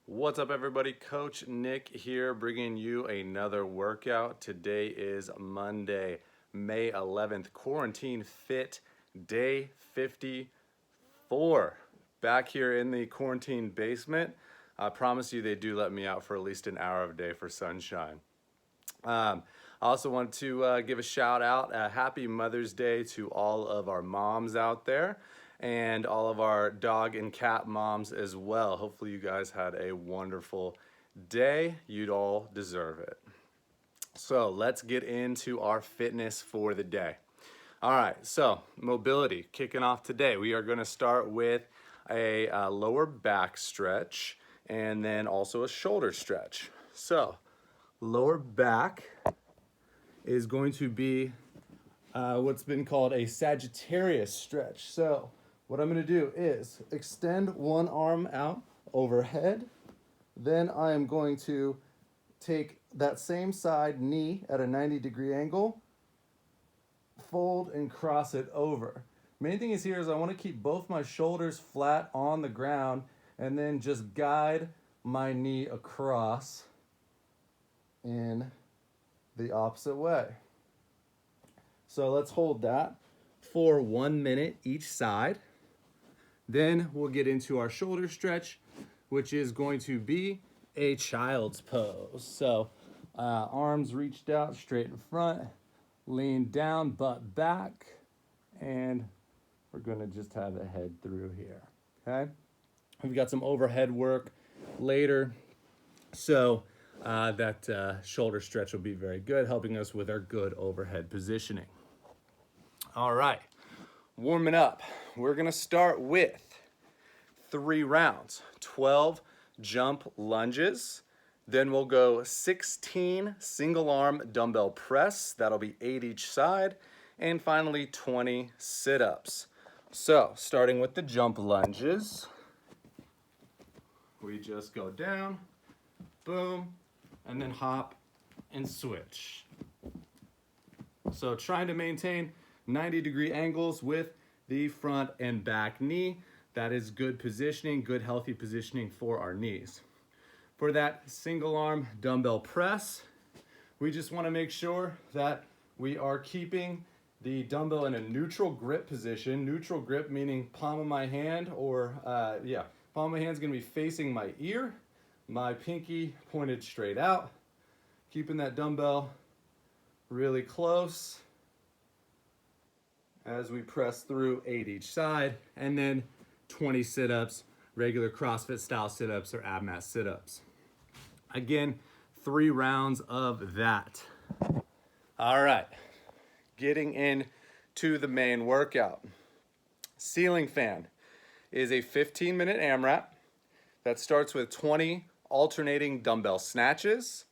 What's up, everybody? Coach Nick here, bringing you another workout. Today is Monday, May 11th, Quarantine Fit Day 54. Back here in the quarantine basement. I promise you they do let me out for at least an hour of day for sunshine. I also want to give a shout out, happy Mother's Day to all of our moms out there and all of our dog and cat moms as well. Hopefully you guys had a wonderful day. You'd all deserve it. So let's get into our fitness for the day. All right, so mobility kicking off today. We are going to start with a lower back stretch and then also a shoulder stretch. So lower back is going to be what's been called a Sagittarius stretch. So what I'm going to do is extend one arm out overhead. Then I am going to take that same side knee at a 90-degree angle, fold and cross it over. Main thing is here is I want to keep both my shoulders flat on the ground and then just guide my knee across in the opposite way. So let's hold that for 1 minute each side. Then we'll get into our shoulder stretch, which is going to be a child's pose. So arms reached out straight in front, lean down, butt back, and we're going to just have the head through here. Okay? We've got some overhead work later. So that shoulder stretch will be very good, helping us with our good overhead positioning. All right, warming up. We're gonna start with 3 rounds, 12 jump lunges. Then we'll go 16 single arm dumbbell press. That'll be 8 each side. And finally, 20 sit-ups. So starting with the jump lunges, we just go down, boom, and then hop and switch. So trying to maintain 90-degree angles with the front and back knee. That is good positioning, good healthy positioning for our knees. For that single arm dumbbell press, we just want to make sure that we are keeping the dumbbell in a neutral grip position. Neutral grip meaning palm of my hand or, palm of my hand is going to be facing my ear. My pinky pointed straight out, keeping that dumbbell really close as we press through 8 each side, and then 20 sit-ups, regular CrossFit style sit-ups or ab mat sit-ups. Again, 3 rounds of that. All right, getting into the main workout. Ceiling fan is a 15-minute AMRAP that starts with 20 alternating dumbbell snatches.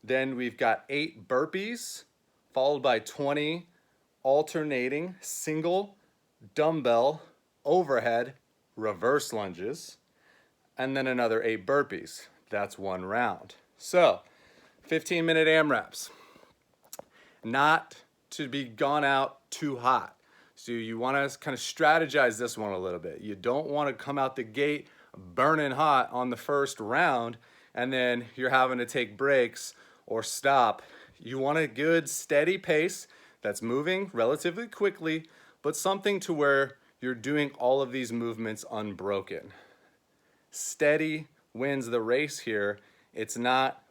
Then we've got 8 burpees, followed by 20 alternating single dumbbell overhead reverse lunges, and then another 8 burpees. That's 1 round. So 15-minute AMRAPs. Not to be gone out too hot. So you want to kind of strategize this one a little bit. You don't want to come out the gate burning hot on the first round and then you're having to take breaks or stop. You want a good steady pace that's moving relatively quickly, but something to where you're doing all of these movements unbroken. Steady wins the race here. It's not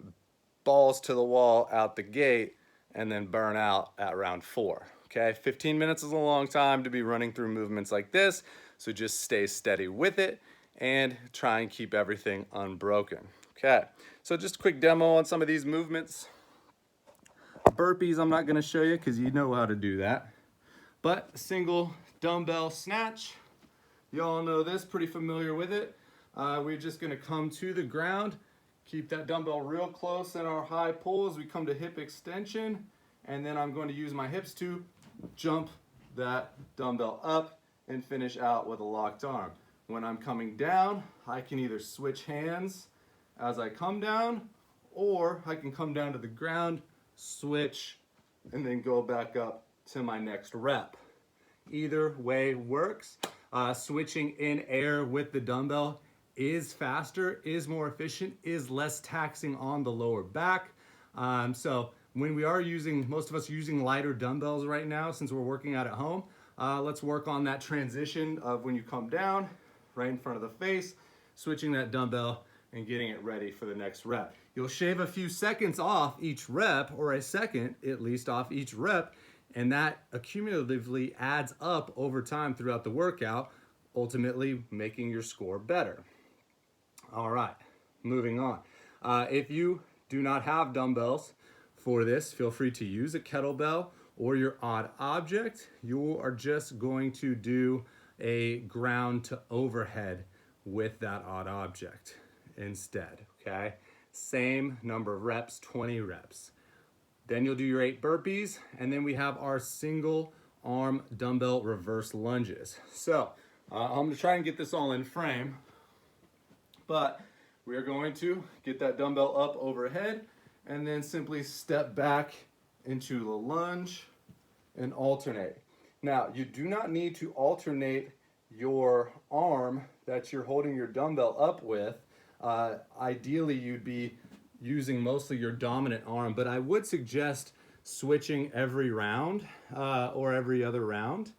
balls to the wall out the gate and then burn out at round 4. Okay, 15 minutes is a long time to be running through movements like this, so just stay steady with it and try and keep everything unbroken. Okay, so just a quick demo on some of these movements. Burpees I'm not going to show you because you know how to do that, but single dumbbell snatch, you all know this, pretty familiar with it. We're just going to come to the ground, keep that dumbbell real close in our high pull as we come to hip extension, and then I'm going to use my hips to jump that dumbbell up and finish out with a locked arm. When I'm coming down, I can either switch hands as I come down, or I can come down to the ground, switch, and then go back up to my next rep. Either way works. Switching in air with the dumbbell is faster, is more efficient, is less taxing on the lower back. So when we are using, most of us are using lighter dumbbells right now since we're working out at home. Let's work on that transition of when you come down, right in front of the face, switching that dumbbell and getting it ready for the next rep. You'll shave a few seconds off each rep, or a second at least off each rep, and that accumulatively adds up over time throughout the workout, ultimately making your score better. All right, moving on. If you do not have dumbbells for this, feel free to use a kettlebell or your odd object. You are just going to do a ground to overhead with that odd object instead, okay? Same number of reps, 20 reps. Then you'll do your 8 burpees, and then we have our single arm dumbbell reverse lunges. So I'm gonna try and get this all in frame, but we are going to get that dumbbell up overhead and then simply step back into the lunge and alternate. Now, you do not need to alternate your arm that you're holding your dumbbell up with. Ideally, you'd be using mostly your dominant arm, but I would suggest switching every round or every other round.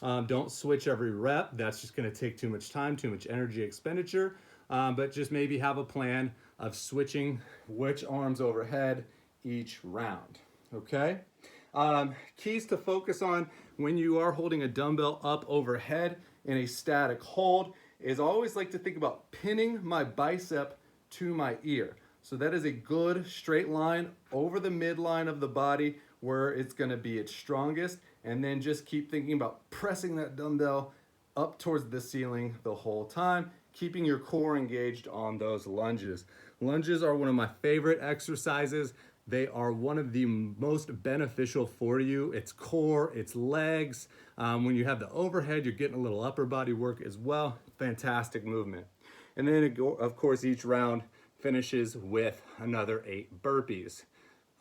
Don't switch every rep. That's just going to take too much time, too much energy expenditure. But just maybe have a plan of switching which arms overhead each round, okay? Keys to focus on when you are holding a dumbbell up overhead in a static hold is I always like to think about pinning my bicep to my ear. So that is a good straight line over the midline of the body where it's gonna be its strongest, and then just keep thinking about pressing that dumbbell up towards the ceiling the whole time, keeping your core engaged on those lunges. Lunges are one of my favorite exercises. They are one of the most beneficial for you. It's core, it's legs. When you have the overhead, you're getting a little upper body work as well. Fantastic movement. And then, of course, each round finishes with another 8 burpees.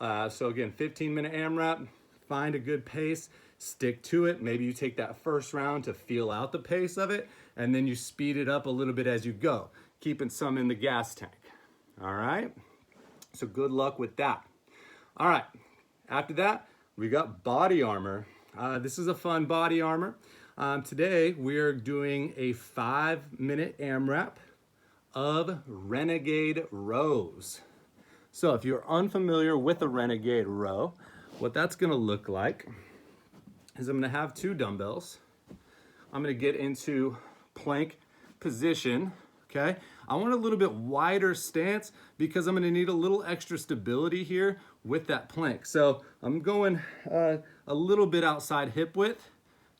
So again, 15-minute AMRAP, find a good pace, stick to it. Maybe you take that first round to feel out the pace of it, and then you speed it up a little bit as you go, keeping some in the gas tank. All right? So good luck with that. All right, after that, we got body armor. This is a fun body armor. Today, we're doing a 5-minute AMRAP of renegade rows. So if you're unfamiliar with a renegade row, what that's gonna look like is I'm gonna have 2 dumbbells. I'm gonna get into plank position, okay? I want a little bit wider stance because I'm gonna need a little extra stability here with that plank. So I'm going a little bit outside hip width,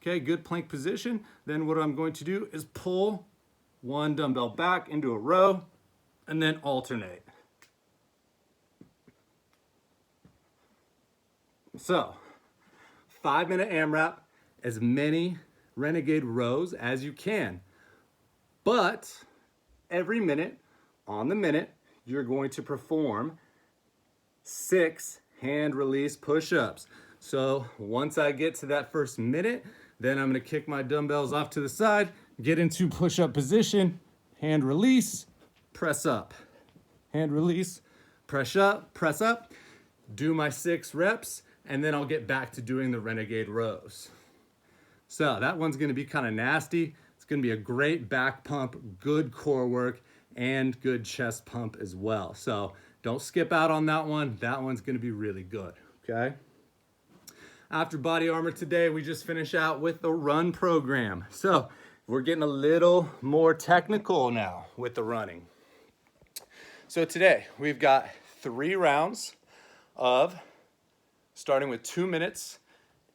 okay? Good plank position. Then what I'm going to do is pull 1 dumbbell back into a row and then alternate. So 5-minute AMRAP, as many renegade rows as you can. But every minute, on the minute, you're going to perform 6 hand release push-ups. So once I get to that first minute, then I'm gonna kick my dumbbells off to the side, get into push-up position, hand release, press up. Hand release, press up, do my 6 reps, and then I'll get back to doing the renegade rows. So that one's gonna be kind of nasty. It's gonna be a great back pump, good core work, and good chest pump as well. So don't skip out on that one. That one's gonna be really good, okay? After body armor today, we just finish out with the run program. So we're getting a little more technical now with the running. So today we've got 3 rounds of starting with 2 minutes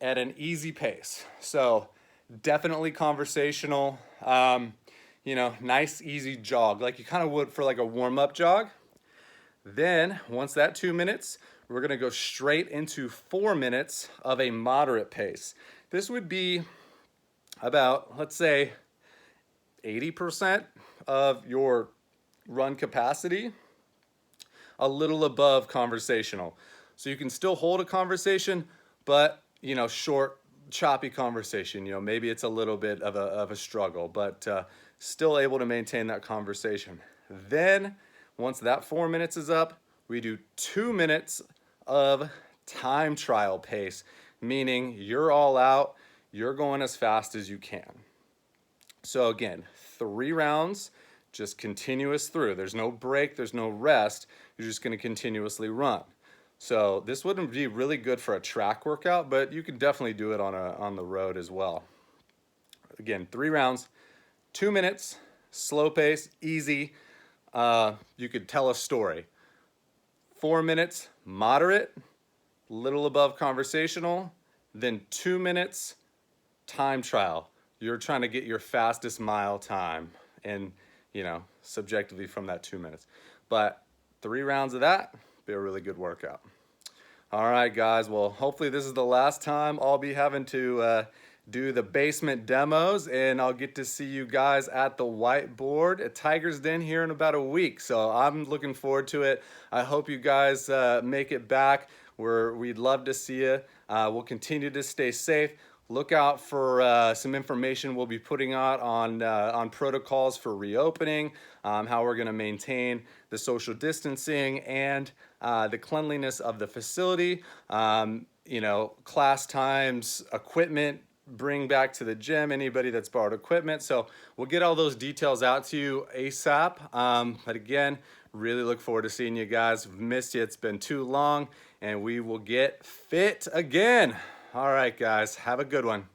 at an easy pace. So definitely conversational, nice easy jog, like you kind of would for like a warm-up jog. Then once that 2 minutes, we're gonna go straight into 4 minutes of a moderate pace. This would be about, let's say, 80% of your run capacity, a little above conversational. So you can still hold a conversation, but short, choppy conversation. Maybe it's a little bit of a struggle, but still able to maintain that conversation. Then, once that 4 minutes is up, we do 2 minutes of time trial pace, meaning you're all out, you're going as fast as you can. So again, 3 rounds, just continuous through. There's no break, there's no rest. You're just going to continuously run. So this wouldn't be really good for a track workout, but you can definitely do it on the road as well. Again, 3 rounds, 2 minutes, slow pace, easy. You could tell a story. 4 minutes, moderate, little above conversational, then 2 minutes, time trial. You're trying to get your fastest mile time and, subjectively from that 2 minutes. But 3 rounds of that, be a really good workout. All right, guys. Well, hopefully this is the last time I'll be having to do the basement demos, and I'll get to see you guys at the whiteboard at Tiger's Den here in about a week. So I'm looking forward to it. I hope you guys make it back. We'd love to see you. We'll continue to stay safe. Look out for some information we'll be putting out on protocols for reopening, how we're going to maintain the social distancing and the cleanliness of the facility, class times, equipment, bring back to the gym, anybody that's borrowed equipment. So we'll get all those details out to you ASAP. But again, really look forward to seeing you guys. Missed you. It's been too long, and we will get fit again. All right, guys, have a good one.